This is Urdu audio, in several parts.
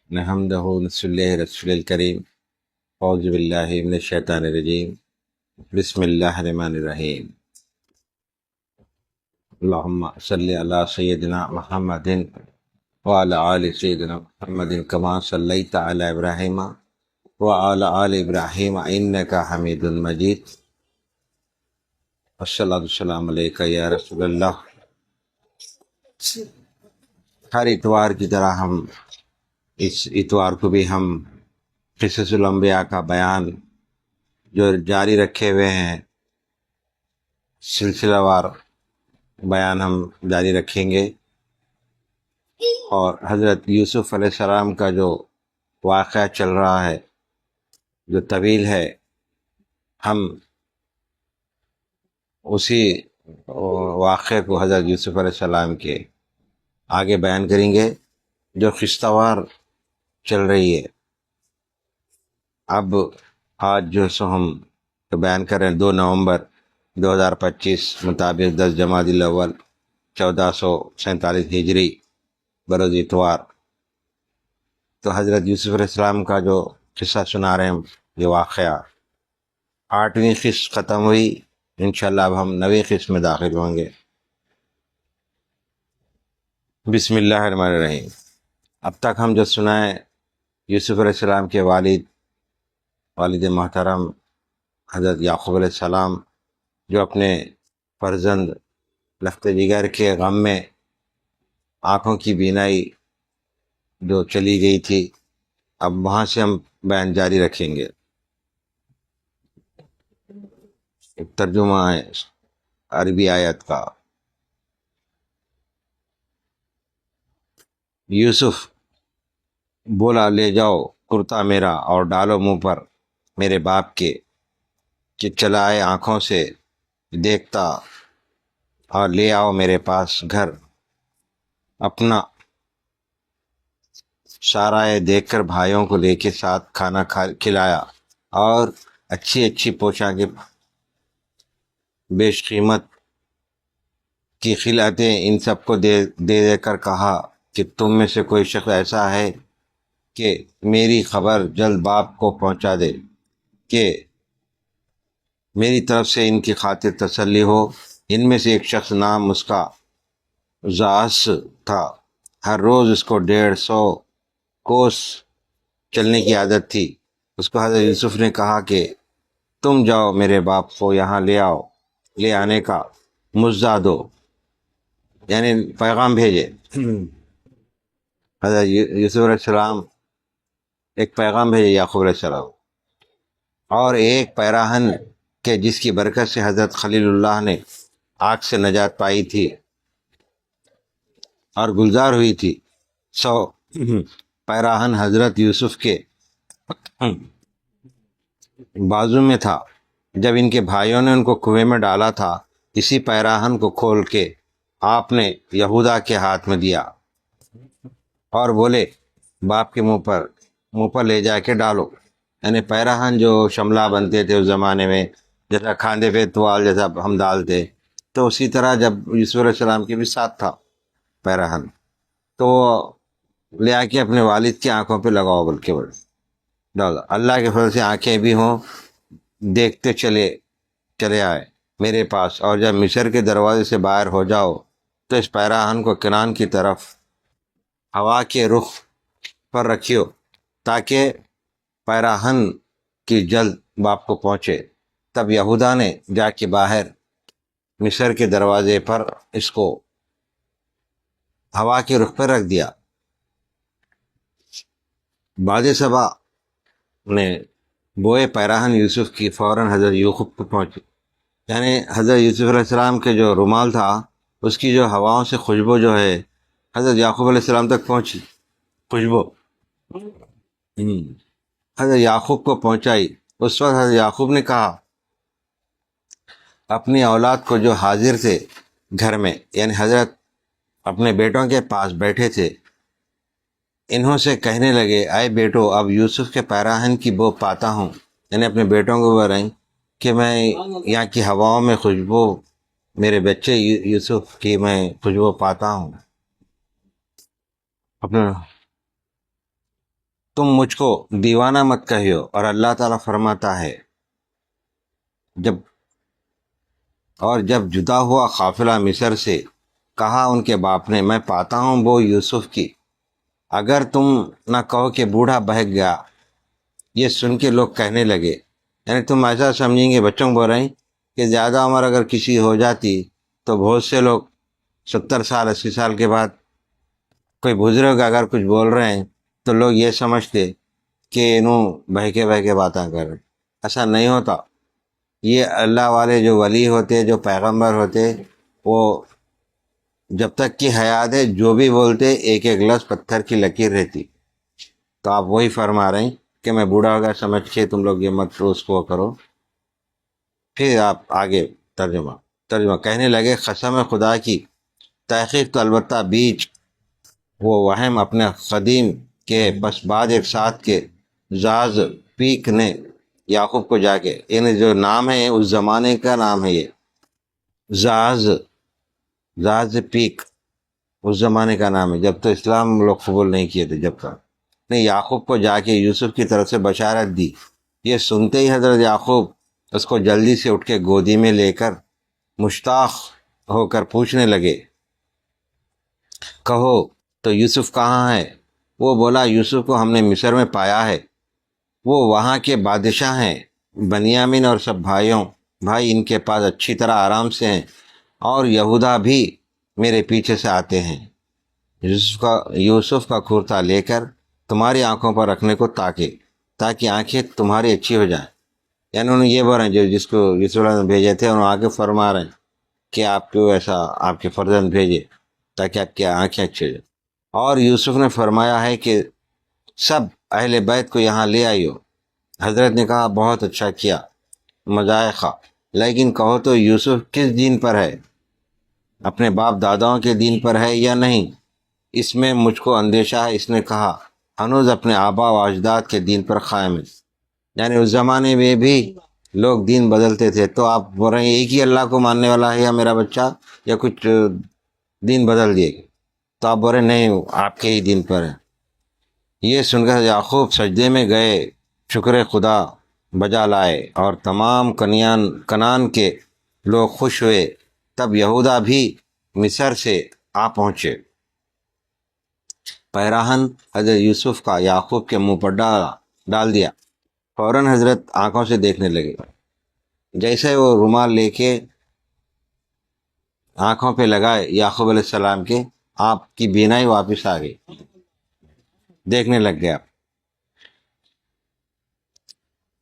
نحمدہ ونصلی علی رسول الکریم اعوذ باللہ من الشیطان الرجیم بسم اللہ الرحمن الرحیم اللہم صلی علی سیدنا محمد وعلی آل سیدنا محمد کما صلیت علی ابراہیم وعلی آل ابراہیم انکا حمید مجید الصلاۃ والسلام علیکہ یا رسول اللہ۔ ہر اتوار کی طرح ہم اس اتوار کو بھی ہم قصص الانبیاء کا بیان جو جاری رکھے ہوئے ہیں، سلسلہ وار بیان ہم جاری رکھیں گے، اور حضرت یوسف علیہ السلام کا جو واقعہ چل رہا ہے جو طویل ہے، ہم اسی واقعے کو حضرت یوسف علیہ السلام کے آگے بیان کریں گے جو قصہ وار چل رہی ہے۔ اب آج جو سو ہم بیان کر رہے ہیں 2 نومبر 2025 مطابق 10 جمادی الاول 1447 ہجری بروز اتوار، تو حضرت یوسف علیہ السلام کا جو قصہ سنا رہے ہیں، یہ واقعہ 8ویں قسط ختم ہوئی، انشاءاللہ اب ہم 9ویں قسط میں داخل ہوں گے۔ بسم اللہ الرحمن الرحیم۔ اب تک ہم جو سنائے یوسف علیہ السلام کے والد محترم حضرت یعقوب علیہ السلام، جو اپنے فرزند لخت جگر کے غم میں آنکھوں کی بینائی جو چلی گئی تھی، اب وہاں سے ہم بیان جاری رکھیں گے۔ ترجمہ ہے عربی آیت کا۔ یوسف بولا، لے جاؤ کرتا میرا اور ڈالو منہ پر میرے باپ کے، کہ چلائے آنکھوں سے دیکھتا، اور لے آؤ میرے پاس گھر اپنا سارا دیکھ کر بھائیوں کو لے کے ساتھ کھانا کھلایا، اور اچھی اچھی پوشاکیں بیش قیمت کی خلعتیں ان سب کو دے دے کر کہا کہ تم میں سے کوئی شخص ایسا ہے کہ میری خبر جلد باپ کو پہنچا دے کہ میری طرف سے ان کی خاطر تسلی ہو۔ ان میں سے ایک شخص نام اس کا زاس تھا، ہر روز اس کو 150 کوس چلنے کی عادت تھی۔ اس کو حضرت یوسف نے کہا کہ تم جاؤ میرے باپ کو یہاں لے آنے کا مزدہ دو، یعنی پیغام بھیجے۔ حضرت یوسف علیہ السلام ایک پیغام بھیجے یعقوب علیہ السلام، اور ایک پیراہن کہ جس کی برکت سے حضرت خلیل اللہ نے آگ سے نجات پائی تھی اور گلزار ہوئی تھی، پیراہن حضرت یوسف کے بازو میں تھا جب ان کے بھائیوں نے ان کو کنویں میں ڈالا تھا۔ اسی پیراہن کو کھول کے آپ نے یہودا کے ہاتھ میں دیا اور بولے، باپ کے منہ پر لے جا کے ڈالو۔ یعنی پیراہن جو شملہ بنتے تھے اس زمانے میں، جیسا کھاندے پہ توال جیسا ہم ڈالتے، تو اسی طرح جب یوسف علیہ السلام کے بھی ساتھ تھا پیراہن، تو لے آ کے اپنے والد کی آنکھوں پہ لگاؤ، بلکہ ڈالو۔ اللہ کے فضل سے آنکھیں بھی ہوں، دیکھتے چلے آئے میرے پاس، اور جب مصر کے دروازے سے باہر ہو جاؤ تو اس پیراہن کو کنان کی طرف ہوا کے رخ پر رکھیو، تاکہ پیراہن کی جلد باپ کو پہنچے۔ تب یہودا نے جا کے باہر مصر کے دروازے پر اس کو ہوا کے رخ پر رکھ دیا۔ بعد صبا نے بوئے پیراہن یوسف کی فوراً حضرت یعقوب کو پہنچی، یعنی حضرت یوسف علیہ السلام کے جو رومال تھا اس کی جو ہواؤں سے خوشبو جو ہے حضرت یعقوب علیہ السلام تک پہنچی، خوشبو حضرت یعقوب کو پہنچائی۔ اس وقت حضرت یعقوب نے کہا اپنی اولاد کو جو حاضر تھے گھر میں، یعنی حضرت اپنے بیٹوں کے پاس بیٹھے تھے، انہوں سے کہنے لگے، اے بیٹو، اب یوسف کے پیراہن کی بو پاتا ہوں، یعنی اپنے بیٹوں کو بول رہے ہیں کہ میں یہاں کی ہواؤں میں خوشبو، میرے بچے یوسف کی میں خوشبو پاتا ہوں۔ اپنے تم مجھ کو دیوانہ مت کہو، اور اللہ تعالیٰ فرماتا ہے جب جدا ہوا قافلہ مصر سے، کہا ان کے باپ نے، میں پاتا ہوں وہ یوسف کی، اگر تم نہ کہو کہ بوڑھا بہک گیا۔ یہ سن کے لوگ کہنے لگے، یعنی تم ایسا سمجھیں گے، بچوں کو بول رہے ہیں کہ زیادہ عمر اگر کسی ہو جاتی تو بہت سے لوگ 70 سال 80 سال کے بعد کوئی بزرگ اگر کچھ بول رہے ہیں تو لوگ یہ سمجھتے کہ انہوں بہکے بہکے باتیں کر رہے۔ ایسا نہیں ہوتا۔ یہ اللہ والے جو ولی ہوتے، جو پیغمبر ہوتے، وہ جب تک کہ حیات ہے جو بھی بولتے ایک ایک لفظ پتھر کی لکیر رہتی۔ تو آپ وہی فرما رہے ہیں کہ میں بوڑھا ہو گیا سمجھ کے تم لوگ یہ مت اس کو کرو۔ پھر آپ آگے ترجمہ کہنے لگے، قسم خدا کی، تحقیق تو البتہ بیچ وہ وہم اپنے قدیم کے بس بعد ایک ساتھ کے زاز پیک نے یعقوب کو جا کے، یعنی جو نام ہے اس زمانے کا نام ہے، یہ زاز پیک اس زمانے کا نام ہے، جب تو اسلام لوگ قبول نہیں کیے تھے، جب تک نے یعقوب کو جا کے یوسف کی طرف سے بشارت دی۔ یہ سنتے ہی حضرت یعقوب اس کو جلدی سے اٹھ کے گودی میں لے کر مشتاق ہو کر پوچھنے لگے، کہو تو یوسف کہاں ہے؟ وہ بولا، یوسف کو ہم نے مصر میں پایا ہے، وہ وہاں کے بادشاہ ہیں، بنیامین اور سب بھائی ان کے پاس اچھی طرح آرام سے ہیں، اور یہودا بھی میرے پیچھے سے آتے ہیں۔ یوسف کا کھرتا لے کر تمہاری آنکھوں پر رکھنے کو تاکہ آنکھیں تمہاری اچھی ہو جائیں۔ یعنی انہوں یہ بول رہے ہیں جس کو یوسف علیہ السلام نے بھیجے تھے، انہوں آگے فرما رہے ہیں کہ آپ کو ایسا آپ کے فرزند بھیجے تاکہ آپ کی آنکھیں اچھی ہو جائیں۔ اور یوسف نے فرمایا ہے کہ سب اہل بیت کو یہاں لے آئیو۔ حضرت نے کہا، بہت اچھا کیا، مذائقہ، لیکن کہو تو یوسف کس دین پر ہے؟ اپنے باپ داداؤں کے دین پر ہے یا نہیں؟ اس میں مجھ کو اندیشہ ہے۔ اس نے کہا، ہنوز اپنے آبا و اجداد کے دین پر قائم ہے۔ یعنی اس زمانے میں بھی لوگ دین بدلتے تھے، تو آپ بول رہے ہیں ایک ہی اللہ کو ماننے والا ہے یا میرا بچہ، یا کچھ دین بدل دیے گا؟ تو آپ بول رہے نہیں، آپ کے ہی دین پر ہے۔ یہ سن کر یعقوب سجدے میں گئے، شکر خدا بجا لائے، اور تمام کنان کے لوگ خوش ہوئے۔ تب یہودا بھی مصر سے آ پہنچے۔ پیراہن حضرت یوسف کا یعقوب کے منہ پر ڈال دیا۔ فوراً حضرت آنکھوں سے دیکھنے لگے۔ جیسے وہ رومال لے کے آنکھوں پہ لگائے یعقوب علیہ السلام کے، آپ کی بینائی واپس آ گئی، دیکھنے لگ گیا۔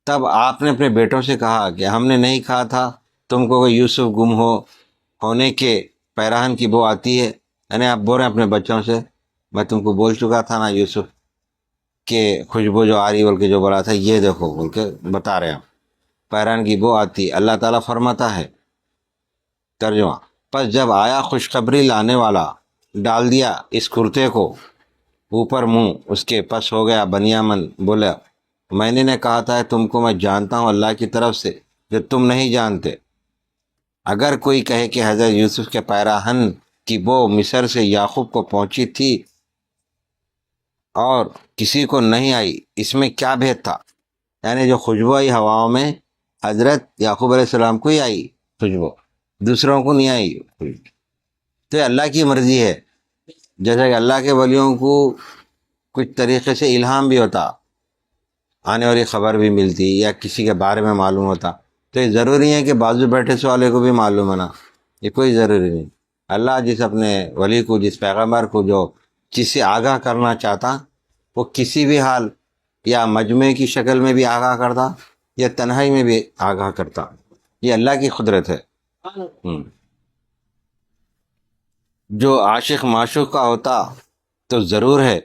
تب آپ نے اپنے بیٹوں سے کہا کہ ہم نے نہیں کہا تھا تم کو کہ یوسف گم ہونے کے پیراہن کی بو آتی ہے؟ یعنی آپ بول رہے ہیں اپنے بچوں سے، میں تم کو بول چکا تھا نا یوسف کہ خوشبو جو آ رہی بول کے جو بولا تھا، یہ دیکھو بول کے بتا رہے ہیں، پیراہن کی بو آتی۔ اللہ تعالیٰ فرماتا ہے، ترجمہ، پس جب آیا خوشخبری لانے والا، ڈال دیا اس کرتے کو اوپر منہ اس کے، پس ہو گیا بنیامن بولا، میں نے کہا تھا تم کو میں جانتا ہوں اللہ کی طرف سے جو تم نہیں جانتے۔ اگر کوئی کہے کہ حضرت یوسف کے پیراہن کی بو مصر سے یعقوب کو پہنچی تھی اور کسی کو نہیں آئی، اس میں کیا بھید تھا؟ یعنی جو خوشبو آئی ہواؤں میں، حضرت یعقوب علیہ السلام کو ہی آئی خوشبو، دوسروں کو نہیں آئی۔ تو یہ اللہ کی مرضی ہے، جیسا کہ اللہ کے ولیوں کو کچھ طریقے سے الہام بھی ہوتا، آنے والی خبر بھی ملتی، یا کسی کے بارے میں معلوم ہوتا، تو یہ ضروری ہے کہ بازو بیٹھے سے والے کو بھی معلوم ہونا، یہ کوئی ضروری نہیں۔ اللہ جس اپنے ولی کو، جس پیغمبر کو جو چیز سے آگاہ کرنا چاہتا، وہ کسی بھی حال یا مجمع کی شکل میں بھی آگاہ کرتا یا تنہائی میں بھی آگاہ کرتا، یہ اللہ کی قدرت ہے۔ جو عاشق معشوق کا ہوتا تو ضرور ہے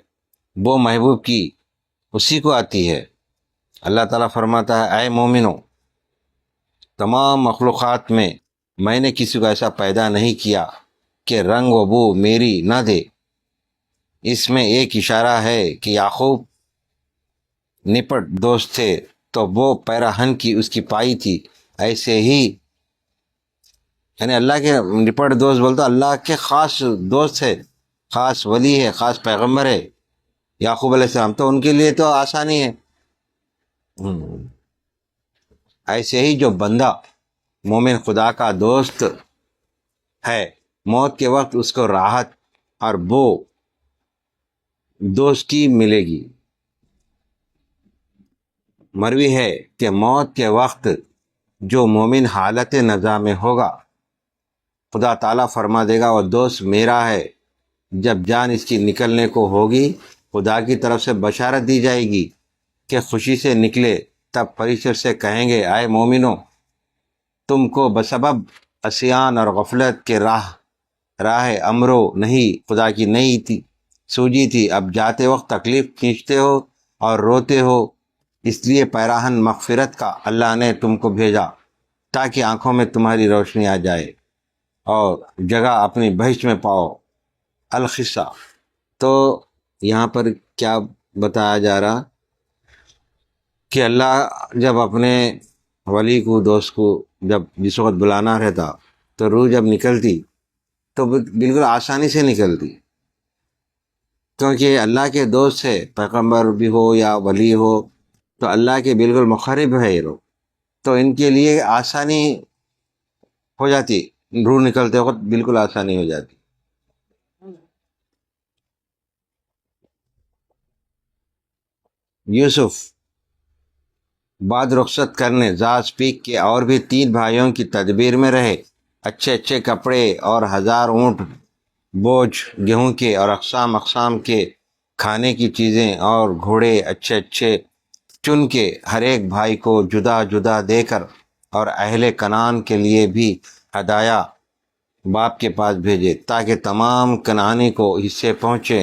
وہ محبوب کی اسی کو آتی ہے۔ اللہ تعالیٰ فرماتا ہے، اے مومنو، تمام مخلوقات میں نے کسی کو ایسا پیدا نہیں کیا کہ رنگ و بو میری نہ دے۔ اس میں ایک اشارہ ہے کہ یعقوب نپٹ دوست تھے تو وہ پیراہن کی اس کی پائی تھی، ایسے ہی یعنی اللہ کے نپٹ دوست بولتا اللہ کے خاص دوست ہے، خاص ولی ہے، خاص پیغمبر ہے، یعقوب علیہ السلام، تو ان کے لیے تو آسانی ہے۔ ایسے ہی جو بندہ مومن خدا کا دوست ہے، موت کے وقت اس کو راحت اور وہ دوستی ملے گی۔ مروی ہے کہ موت کے وقت جو مومن حالت نزا میں ہوگا، خدا تعالیٰ فرما دے گا وہ دوست میرا ہے۔ جب جان اس کی نکلنے کو ہوگی، خدا کی طرف سے بشارت دی جائے گی کہ خوشی سے نکلے، تب فرشتے سے کہیں گے اے مومنو، تم کو بسبب عصیان اور غفلت کے راہ امرو نہیں خدا کی نہیں تھی سوجی تھی، اب جاتے وقت تکلیف کھینچتے ہو اور روتے ہو، اس لیے پیراہن مغفرت کا اللہ نے تم کو بھیجا تاکہ آنکھوں میں تمہاری روشنی آ جائے اور جگہ اپنی بہشت میں پاؤ۔ القصہ، تو یہاں پر کیا بتایا جا رہا کہ اللہ جب اپنے ولی کو، دوست کو جب جس وقت بلانا رہتا تو روح جب نکلتی تو بالکل آسانی سے نکلتی، کیونکہ اللہ کے دوست ہے، پیغمبر بھی ہو یا ولی ہو تو اللہ کے بالکل مقرب ہے یہ لوگ، تو ان کے لیے آسانی ہو جاتی، روح نکلتے وقت بالکل آسانی ہو جاتی۔ یوسف بعد رخصت کرنے زاز پیک کے اور بھی 3 بھائیوں کی تدبیر میں رہے، اچھے اچھے کپڑے اور 1000 اونٹ بوجھ گیہوں کے اور اقسام کے کھانے کی چیزیں اور گھوڑے اچھے اچھے چن کے ہر ایک بھائی کو جدا جدا دے کر، اور اہل کنعان کے لیے بھی ہدایہ باپ کے پاس بھیجے تاکہ تمام کنعانی کو حصے پہنچے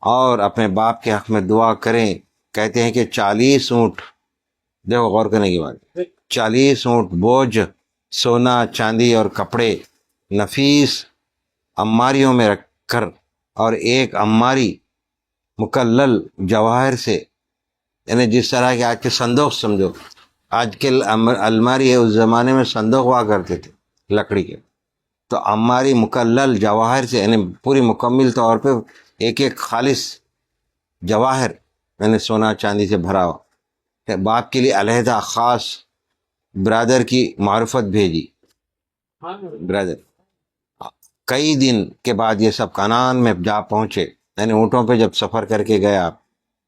اور اپنے باپ کے حق میں دعا کریں۔ کہتے ہیں کہ 40 اونٹ، دیکھو غور کرنے کی بات، 40 اونٹ بوجھ سونا چاندی اور کپڑے نفیس اماریوں میں رکھ کر، اور ایک اماری مکلل جواہر سے، یعنی جس طرح کہ آج کے صندوق سمجھو، آج کے الماری ہے، اس زمانے میں صندوق ہوا کرتے تھے لکڑی کے، تو اماری مکلل جواہر سے، یعنی پوری مکمل طور پہ ایک ایک خالص جواہر، یعنی سونا چاندی سے بھرا ہوا، باپ کے لیے علیحدہ خاص برادر کی معرفت بھیجی۔ برادر کئی دن کے بعد یہ سب کنعان میں جا پہنچے، یعنی اونٹوں پہ جب سفر کر کے گئے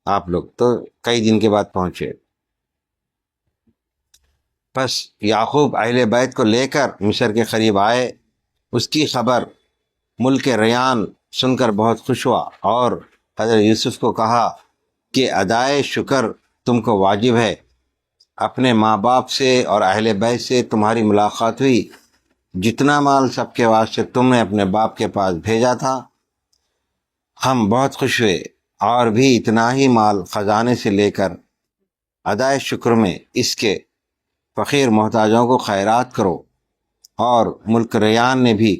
آپ لوگ، تو کئی دن کے بعد پہنچے۔ پس یعقوب اہل بیت کو لے کر مصر کے قریب آئے، اس کی خبر ملک ریان سن کر بہت خوش ہوا، اور حضرت یوسف کو کہا کہ ادائے شکر تم کو واجب ہے، اپنے ماں باپ سے اور اہل بیت سے تمہاری ملاقات ہوئی، جتنا مال سب کے واسطے تم نے اپنے باپ کے پاس بھیجا تھا ہم بہت خوش ہوئے، اور بھی اتنا ہی مال خزانے سے لے کر ادائے شکر میں اس کے فقیر محتاجوں کو خیرات کرو۔ اور ملک ریان نے بھی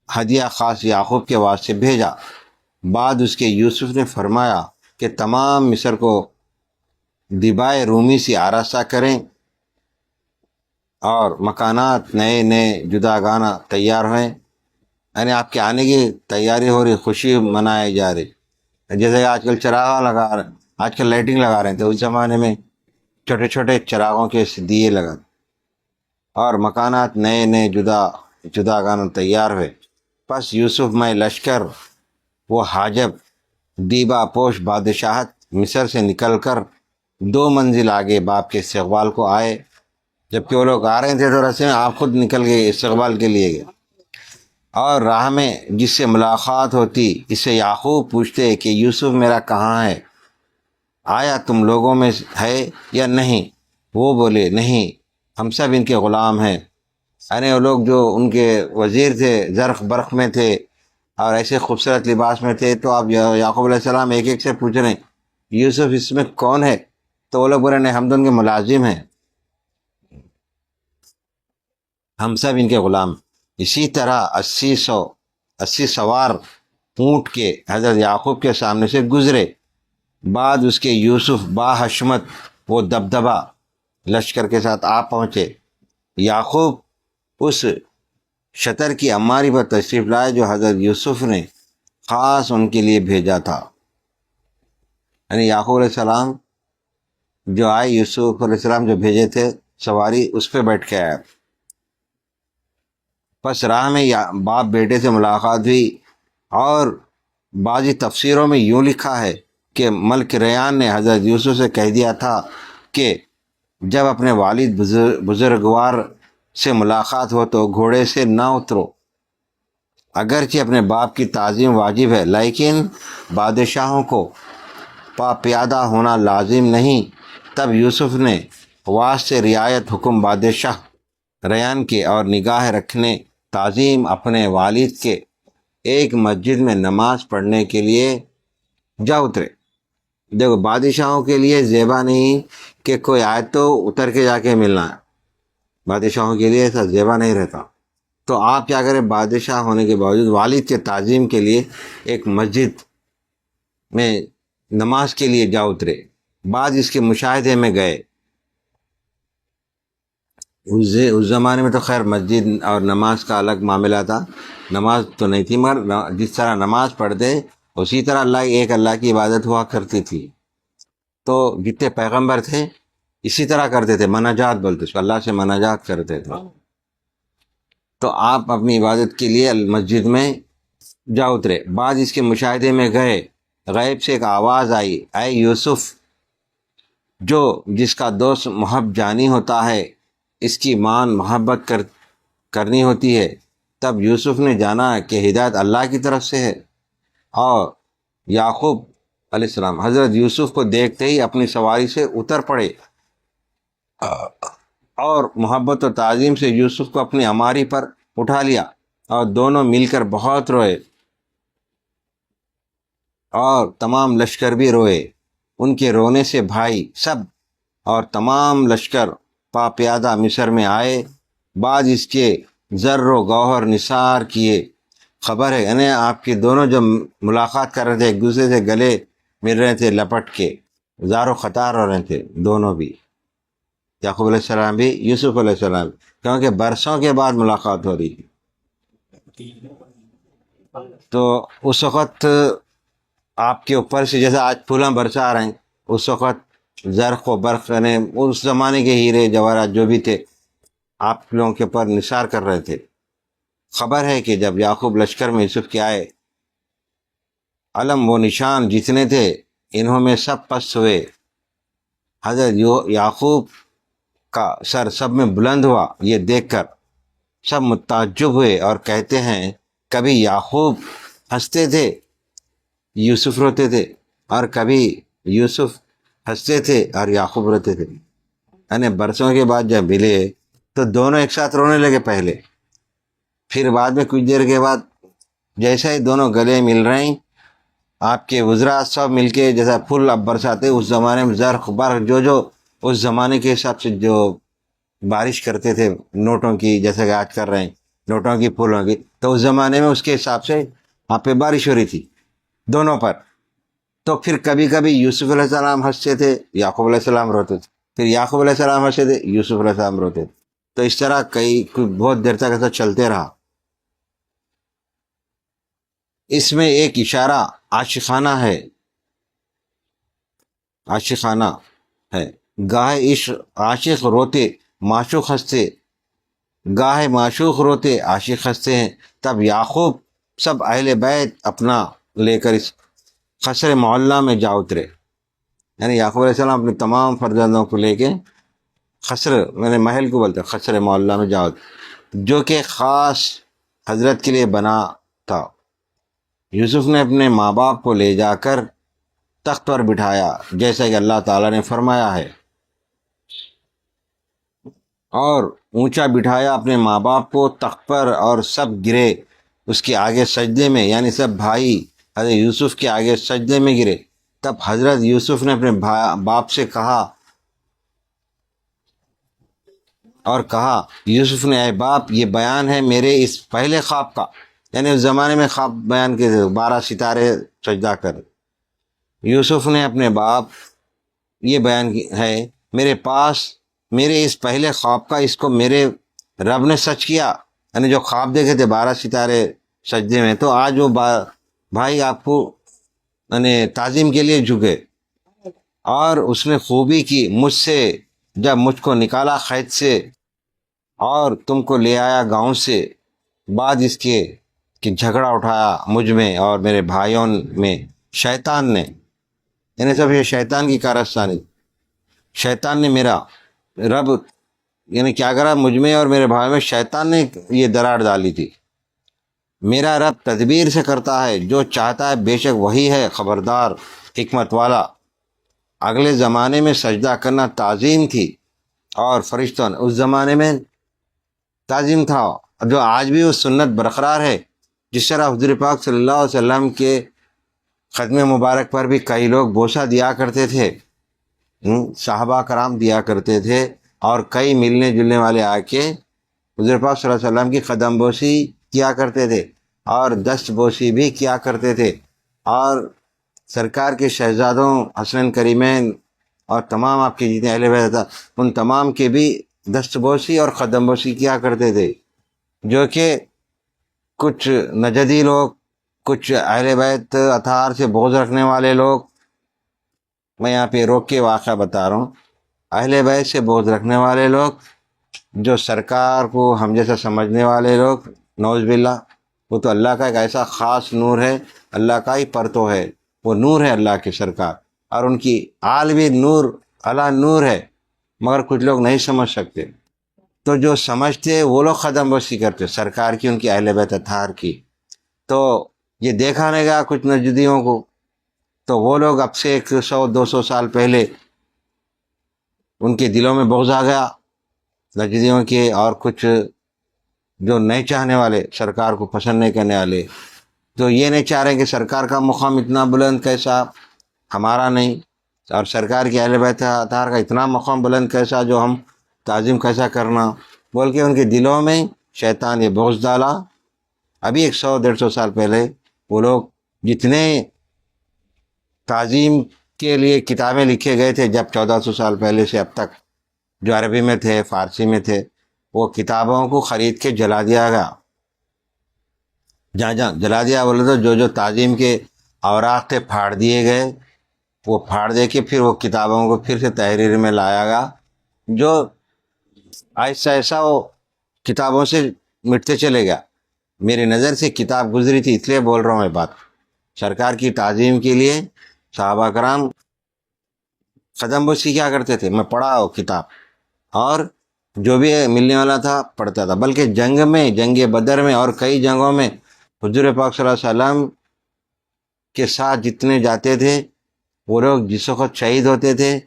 ہدیہ خاص یعقوب کے واسطے بھیجا۔ بعد اس کے یوسف نے فرمایا کہ تمام مصر کو دیبائے رومی سے آراستہ کریں اور مکانات نئے نئے جداگانہ تیار ہوئیں، یعنی آپ کے آنے کی تیاری ہو رہی، خوشی منائی جا رہی، جیسے کہ آج کل چراغ لگا رہے ہیں، آج کل لائٹنگ لگا رہے ہیں، تو اس زمانے میں چھوٹے چھوٹے چراغوں کے دیے لگا، اور مکانات نئے نئے جداگانہ تیار ہوئے۔ پس یوسف میں لشکر وہ حاجب دیبا پوش بادشاہت مصر سے نکل کر 2 منزل آگے باپ کے استقبال کو آئے، جبکہ وہ لوگ آ رہے تھے تو راستے میں آپ خود نکل گئے استقبال کے لیے گئے، اور راہ میں جس سے ملاقات ہوتی اس سے یعقوب پوچھتے کہ یوسف میرا کہاں ہے، آیا تم لوگوں میں ہے یا نہیں؟ وہ بولے نہیں، ہم سب ان کے غلام ہیں، یعنی وہ لوگ جو ان کے وزیر تھے زرق برق میں تھے اور ایسے خوبصورت لباس میں تھے، تو آپ یعقوب علیہ السلام ایک ایک سے پوچھ رہے ہیں یوسف اس میں کون ہے؟ تو وہ لوگ بولے نہیں، ہم تو ان کے ملازم ہیں، ہم سب ان کے غلام۔ اسی طرح 80 سوار اونٹ کے حضرت یعقوب کے سامنے سے گزرے، بعد اس کے یوسف با حشمت وہ دبدبا لشکر کے ساتھ آ پہنچے۔ یعقوب اس شطر کی اماری پر تشریف لائے جو حضرت یوسف نے خاص ان کے لیے بھیجا تھا، یعنی یعقوب علیہ السلام جو آئے، یوسف علیہ السلام جو بھیجے تھے سواری، اس پہ بیٹھ کے آیا. پس راہ میں باپ بیٹے سے ملاقات ہوئی، اور بعضی تفسیروں میں یوں لکھا ہے کہ ملک ریان نے حضرت یوسف سے کہہ دیا تھا کہ جب اپنے والد بزرگوار سے ملاقات ہو تو گھوڑے سے نہ اترو. اگرچہ اپنے باپ کی تعظیم واجب ہے، لیکن بادشاہوں کو پیادہ ہونا لازم نہیں. تب یوسف نے واسطے رعایت حکم بادشاہ ریان کے اور نگاہ رکھنے تعظیم اپنے والد کے ایک مسجد میں نماز پڑھنے کے لیے جا اترے. دیکھو، بادشاہوں کے لیے زیبا نہیں کہ کوئی آئے تو اتر کے جا کے ملنا ہے، بادشاہوں کے لیے ایسا زیبا نہیں رہتا. تو آپ کیا کریں، بادشاہ ہونے کے باوجود والد کے تعظیم کے لیے ایک مسجد میں نماز کے لیے جا اترے. بعض اس کے مشاہدے میں گئے. اس زمانے میں تو خیر مسجد اور نماز کا الگ معاملہ تھا، نماز تو نہیں تھی، مگر جس طرح نماز پڑھتے اسی طرح اللہ کی عبادت ہوا کرتی تھی. تو جتنے پیغمبر تھے اسی طرح کرتے تھے، مناجات بولتے تھے، اللہ سے مناجات کرتے تھے. تو آپ اپنی عبادت کے لیے مسجد میں جا اترے. بعض اس کے مشاہدے میں گئے، غیب سے ایک آواز آئی، اے یوسف، جس کا دوست محب جانی ہوتا ہے اس کی مان محبت کرنی ہوتی ہے. تب یوسف نے جانا کہ ہدایت اللہ کی طرف سے ہے. اور یعقوب علیہ السلام حضرت یوسف کو دیکھتے ہی اپنی سواری سے اتر پڑے اور محبت و تعظیم سے یوسف کو اپنی اماری پر اٹھا لیا، اور دونوں مل کر بہت روئے، اور تمام لشکر بھی روئے. ان کے رونے سے بھائی سب اور تمام لشکر پیادہ مصر میں آئے. بعد اس کے زر و گوہر نثار کیے. خبر ہے، یعنی آپ کے دونوں جب ملاقات کر رہے تھے ایک دوسرے سے گلے مل رہے تھے لپٹ کے، زار و خطار ہو رہے تھے دونوں بھی، یعقوب علیہ السلام بھی، یوسف علیہ السلام، کیونکہ برسوں کے بعد ملاقات ہو رہی تھی. تو اس وقت آپ کے اوپر سے جیسے آج پھولاں برسا رہے ہیں، اس وقت زرق و برق، یعنی اس زمانے کے ہیرے جواہرات جو بھی تھے آپ لوگوں کے اوپر نثار کر رہے تھے. خبر ہے کہ جب یعقوب لشکر میں یوسف کے آئے، علم و نشان جتنے تھے انہوں میں سب پست ہوئے. حضرت یعقوب کا سر سب میں بلند ہوا. یہ دیکھ کر سب متعجب ہوئے اور کہتے ہیں، کبھی یعقوب ہنستے تھے یوسف روتے تھے، اور کبھی یوسف ہنستے تھے اور یعقوب روتے تھے. یعنی برسوں کے بعد جب ملے تو دونوں ایک ساتھ رونے لگے پہلے، پھر بعد میں کچھ دیر کے بعد جیسا ہی دونوں گلے مل رہے ہیں، آپ کے وزراء سب مل کے جیسا پھول اب برساتے اس زمانے میں زرق برق جو اس زمانے کے حساب سے جو بارش کرتے تھے نوٹوں کی، جیسا کہ آج کر رہے ہیں نوٹوں کی پھولوں کی، تو اس زمانے میں اس کے حساب سے آپ پہ بارش ہو رہی تھی دونوں پر. تو پھر کبھی کبھی یوسف علیہ السلام ہنستے تھے، یعقوب علیہ السلام روتے تھے، پھر یعقوب علیہ السلام ہنستے تھے، یوسف علیہ السلام روتے تھے. تو اس طرح بہت دیر تک ایسا چلتے رہا. اس میں ایک اشارہ عاشقانہ ہے، عاشقانہ ہے. گاہے عاشق روتے معشوق ہنستے، گاہے معشوق روتے عاشق ہنستے ہیں. تب یعقوب سب اہل بیت اپنا لے کر اس خسر معلیٰ میں جا اترے. یعنی یعقوب علیہ السلام اپنے تمام فرزندوں کو لے کے خسر، میں نے محل کو بولتے خسر معلیٰ میں جا اترے، جو کہ خاص حضرت کے لیے بنا تھا. یوسف نے اپنے ماں باپ کو لے جا کر تخت پر بٹھایا جیسا کہ اللہ تعالیٰ نے فرمایا ہے، اور اونچا بٹھایا اپنے ماں باپ کو تخت پر، اور سب گرے اس کے آگے سجدے میں. یعنی سب بھائی حضرت یوسف کے آگے سجدے میں گرے. تب حضرت یوسف نے اپنے باپ سے کہا، یوسف نے، اے باپ، یہ بیان ہے میرے اس پہلے خواب کا. یعنی اس زمانے میں خواب بیان کے 12 ستارے سجدہ کر. یوسف نے اپنے باپ، یہ بیان ہے میرے پاس میرے اس پہلے خواب کا، اس کو میرے رب نے سچ کیا. یعنی جو خواب دیکھے تھے 12 ستارے سجدے میں، تو آج وہ بھائی آپ کو یعنی تعظیم کے لیے جھکے. اور اس نے خوبی کی مجھ سے جب مجھ کو نکالا قید سے اور تم کو لے آیا گاؤں سے، بعد اس کے کہ جھگڑا اٹھایا مجھ میں اور میرے بھائیوں میں شیطان نے، یعنی سب یہ شیطان کی کارستانی، شیطان نے میرا رب یعنی کیا کرا مجھ میں اور میرے بھائی میں، شیطان نے یہ دراڑ ڈالی تھی۔ میرا رب تدبیر سے کرتا ہے جو چاہتا ہے، بے شک وہی ہے خبردار حکمت والا۔ اگلے زمانے میں سجدہ کرنا تعظیم تھی، اور فرشتوں نے اس زمانے میں تعظیم تھا، جو آج بھی وہ سنت برقرار ہے۔ جس طرح حضور پاک صلی اللہ علیہ وسلم کے قدم مبارک پر بھی کئی لوگ بوسہ دیا کرتے تھے، صحابہ کرام دیا کرتے تھے، اور کئی ملنے جلنے والے آ کے حضور پاک صلی اللہ علیہ وسلم کی قدم بوسی کیا کرتے تھے، اور دست بوسی بھی کیا کرتے تھے، اور سرکار کے شہزادوں حسنین کریمین اور تمام آپ کے جتنے اہل بیت تھا ان تمام کے بھی دست بوسی اور قدم بوسی کیا کرتے تھے، جو کہ کچھ نجدی لوگ، کچھ اہل بیت اطہار سے بغض رکھنے والے لوگ، میں یہاں پہ روک کے واقعہ بتا رہا ہوں، اہل بیت سے بغض رکھنے والے لوگ، جو سرکار کو ہم جیسا سمجھنے والے لوگ، نعوذ باللہ، وہ تو اللہ کا ایک ایسا خاص نور ہے، اللہ کا ہی پرتو ہے، وہ نور ہے اللہ کے سرکار، اور ان کی آل بھی نور اللہ نور ہے، مگر کچھ لوگ نہیں سمجھ سکتے، تو جو سمجھتے وہ لوگ قدم بوسی کرتے سرکار کی، ان کی اہل بیت اطہار کی۔ تو یہ دیکھا نہیں گیا کچھ نجدیوں کو، تو وہ لوگ اب سے 100-200 سال پہلے ان کے دلوں میں بغض آ گیا نجدیوں کے، اور کچھ جو نہیں چاہنے والے، سرکار کو پسند نہیں کرنے والے، تو یہ نہیں چاہ رہے کہ سرکار کا مقام اتنا بلند کیسا، ہمارا نہیں، اور سرکار کے اہل بیت اطہار کا اتنا مقام بلند کیسا، جو ہم تعظیم کیسا کرنا، بول کے ان کے دلوں میں شیطان یہ بغض ڈالا۔ ابھی 100-150 سال پہلے وہ لوگ جتنے تعظیم کے لیے کتابیں لکھے گئے تھے، جب 1400 سال پہلے سے اب تک، جو عربی میں تھے، فارسی میں تھے، وہ کتابوں کو خرید کے جلا دیا گیا، جہاں جہاں جلا دیا بولے تو جو جو تعظیم کے اوراق تھے پھاڑ دیے گئے، وہ پھاڑ دے کے پھر وہ کتابوں کو پھر سے تحریر میں لایا گیا، جو ایسا ایسا وہ کتابوں سے مٹتے چلے گیا۔ میری نظر سے کتاب گزری تھی، اس لیے بول رہا ہوں میں بات، سرکار کی تعظیم کے لیے صحابہ کرام قدم بوسی کیا کرتے تھے، میں پڑھا وہ کتاب، اور جو بھی ملنے والا تھا پڑھتا تھا، بلکہ جنگ میں، جنگ بدر میں اور کئی جنگوں میں حضور پاک صلی اللہ علیہ وسلم کے ساتھ جتنے جاتے تھے وہ لوگ جس وقت شہید ہوتے تھے،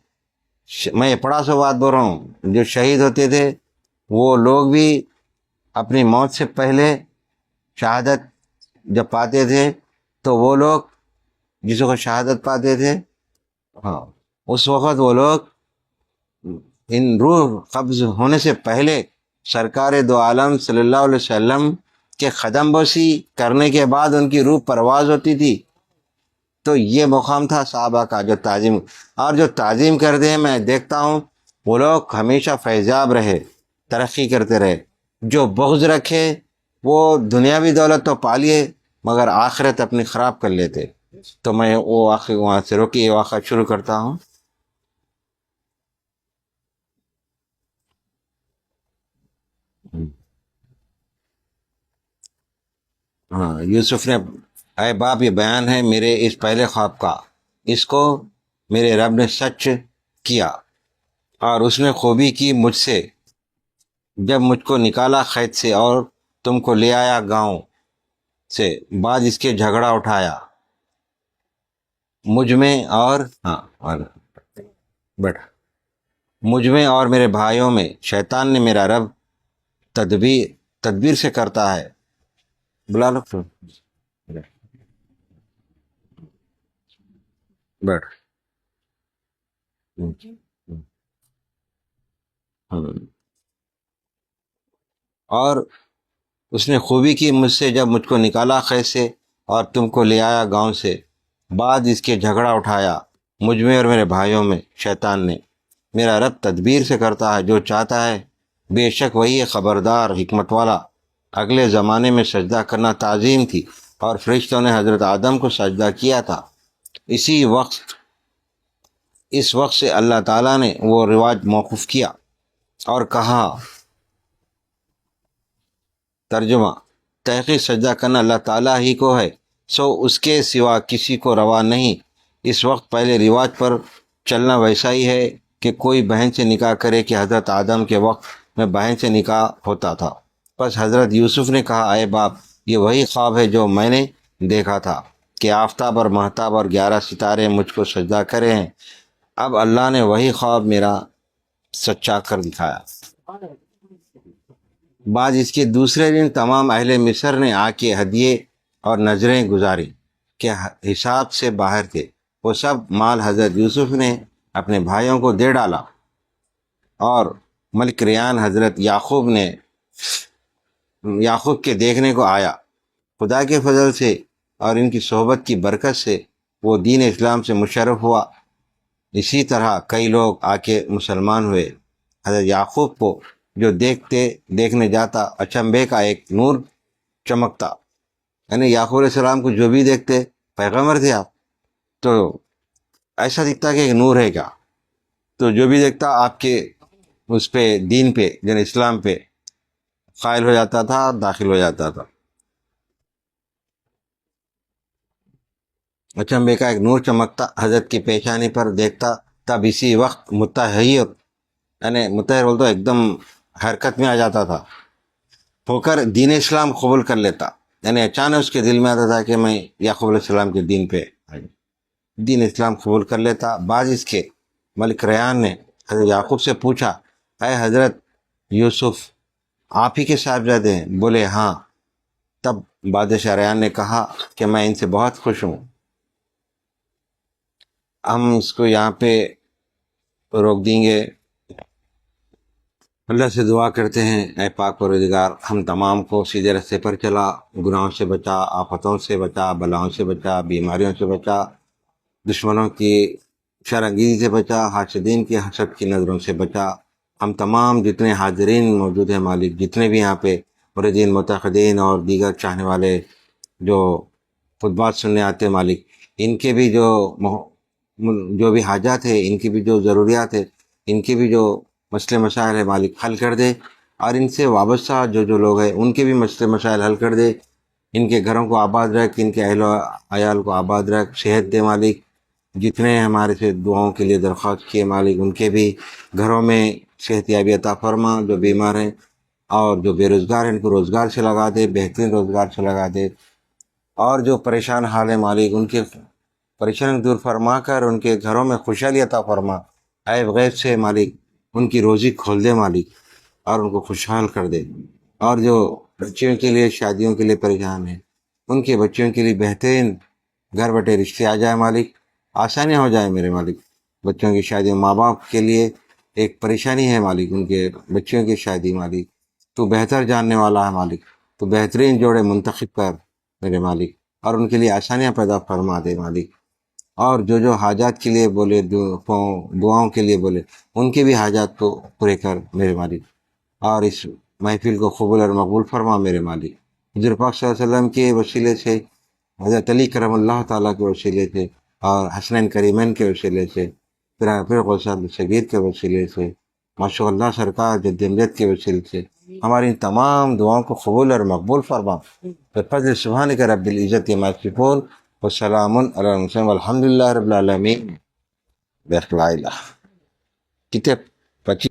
میں پڑھا سو بات بول رہا ہوں، جو شہید ہوتے تھے وہ لوگ بھی اپنی موت سے پہلے شہادت جب پاتے تھے، تو وہ لوگ جس وقت شہادت پاتے تھے، ہاں، اس وقت وہ لوگ ان روح قبض ہونے سے پہلے سرکار دو عالم صلی اللہ علیہ وسلم کے قدم بوسی کرنے کے بعد ان کی روح پرواز ہوتی تھی۔ تو یہ مقام تھا صحابہ کا جو تعظیم، اور جو تعظیم کرتے ہیں میں دیکھتا ہوں وہ لوگ ہمیشہ فیضیاب رہے، ترقی کرتے رہے۔ جو بغض رکھے وہ دنیاوی دولت تو پالیے مگر آخرت اپنی خراب کر لیتے۔ تو میں وہ واقعہ وہاں سے روکی یہ واقعہ شروع کرتا ہوں۔ ہاں، یوسف نے، اے باپ یہ بیان ہے میرے اس پہلے خواب کا، اس کو میرے رب نے سچ کیا، اور اس نے خوبی کی مجھ سے جب مجھ کو نکالا قید سے اور تم کو لے آیا گاؤں سے، بعد اس کے جھگڑا اٹھایا مجھ میں اور بیٹھا مجھ میں اور میرے بھائیوں میں، شیطان نے میرا رب تدبیر سے کرتا ہے، بلا لو بیٹھ، اور اس نے خوبی کی مجھ سے جب مجھ کو نکالا قید سے اور تم کو لے آیا گاؤں سے، بعد اس کے جھگڑا اٹھایا مجھ میں اور میرے بھائیوں میں، شیطان نے، میرا رب تدبیر سے کرتا ہے جو چاہتا ہے، بے شک وہی ہے خبردار حکمت والا۔ اگلے زمانے میں سجدہ کرنا تعظیم تھی، اور فرشتوں نے حضرت آدم کو سجدہ کیا تھا، اسی وقت اس وقت سے اللہ تعالیٰ نے وہ رواج موقوف کیا اور کہا، ترجمہ: تحقیق سجدہ کرنا اللہ تعالیٰ ہی کو ہے، سو اس کے سوا کسی کو روا نہیں۔ اس وقت پہلے رواج پر چلنا ویسا ہی ہے کہ کوئی بہن سے نکاح کرے کہ حضرت آدم کے وقت میں بہن سے نکاح ہوتا تھا۔ پس حضرت یوسف نے کہا، اے باپ، یہ وہی خواب ہے جو میں نے دیکھا تھا کہ آفتاب اور مہتاب اور 11 ستارے مجھ کو سجدہ کرے ہیں۔ اب اللہ نے وہی خواب میرا سچا کر دکھایا۔ بعد اس کے دوسرے دن تمام اہل مصر نے آ کے ہدیے اور نظریں گزاری کہ حساب سے باہر تھے۔ وہ سب مال حضرت یوسف نے اپنے بھائیوں کو دے ڈالا، اور ملک ریان حضرت یعقوب کے دیکھنے کو آیا۔ خدا کے فضل سے اور ان کی صحبت کی برکت سے وہ دین اسلام سے مشرف ہوا۔ اسی طرح کئی لوگ آ کے مسلمان ہوئے۔ حضرت یعقوب کو جو دیکھنے جاتا، اچنبے کا ایک نور چمکتا، یعنی یعقوب علیہ السلام کو جو بھی دیکھتے، پیغمبر تھے آپ، تو ایسا دکھتا کہ ایک نور ہے کیا، تو جو بھی دیکھتا آپ کے اس پہ دین پہ، یعنی اسلام پہ قائل ہو جاتا تھا، داخل ہو جاتا تھا۔ اچنبے کا ایک نور چمکتا، حضرت کی پیشانی پر دیکھتا، تب اسی وقت متحیر، یعنی متحر بولتا ایک دم حرکت میں آ جاتا تھا، ہو کر دین اسلام قبول کر لیتا، یعنی اچانک اس کے دل میں آتا تھا کہ میں یعقوب علیہ السلام کے دین پہ دین اسلام قبول کر لیتا۔ بعض اس کے ملک ریان نے حضرت یعقوب سے پوچھا، اے حضرت یوسف، آپ ہی کے صاحبزادے ہیں؟ بولے ہاں۔ تب بادشاہ ریان نے کہا کہ میں ان سے بہت خوش ہوں۔ ہم اس کو یہاں پہ روک دیں گے۔ اللہ سے دعا کرتے ہیں، اے پاک پروردگار، ہم تمام کو سیدھے راستے پر چلا، گناہوں سے بچا، آفتوں سے بچا، بلاؤں سے بچا، بیماریوں سے بچا، دشمنوں کی شرانگیزی سے بچا، حاسدین کی حسد کی نظروں سے بچا۔ ہم تمام جتنے حاضرین موجود ہیں مالک، جتنے بھی یہاں پہ مریدین، متقدین اور دیگر چاہنے والے جو خطبات سننے آتے مالک، ان کے بھی جو بھی حاجات ہیں، ان کی بھی جو ضروریات ہے، ان کی بھی جو مسئلے مسائل ہے مالک، حل کر دے، اور ان سے وابستہ جو لوگ ہیں ان کے بھی مسئلے مسائل حل کر دے۔ ان کے گھروں کو آباد رکھ، ان کے اہل و عیال کو آباد رکھ، صحت دے مالک۔ جتنے ہمارے سے دعاؤں کے لیے درخواست کیے مالک، ان کے بھی گھروں میں صحت یابی عطا فرما، جو بیمار ہیں اور جو بے روزگار ہیں ان کو روزگار سے لگا دے، بہترین روزگار سے لگا دے، اور جو پریشان حال ہے مالک ان کے پریشانی دور فرما کر ان کے گھروں میں خوشحالی عطا فرما، عیب غیب سے مالک ان کی روزی کھول دے مالک، اور ان کو خوشحال کر دے۔ اور جو بچیوں کے لیے شادیوں کے لیے پریشان ہیں، ان کے بچیوں کے لیے بہترین گھر بیٹھے رشتے آ جائے مالک، آسانیاں ہو جائے میرے مالک۔ بچوں کی شادی، ماں باپ کے لیے ایک پریشانی ہے مالک، ان کے بچوں کی شادی مالک، تو بہتر جاننے والا ہے مالک، تو بہترین جوڑے منتخب کر میرے مالک، اور ان کے لیے آسانیاں پیدا فرما دے مالک۔ اور جو حاجات کے لیے بولے، دعاؤں کے لیے بولے، ان کے بھی حاجات کو پورے کر میرے مالک، اور اس محفل کو قبول اور مقبول فرما میرے مالک۔ حضور پاک صلی اللہ علیہ وسلم کے وسیلے سے، حضرت علی کرم اللہ تعالیٰ کے وسیلے سے، اور حسنین کریمین کے وسیلے سے، پھر غوث صغیر کے وسیلے سے، ماشاء اللہ سرکار جد امجد کے وسیلے سے ہماری تمام دعاؤں کو قبول اور مقبول فرما۔ بفضل سبحانک رب العزت عما یصفون وسلام علی المرسلین والحمد للہ رب العالمین۔ کتنے 25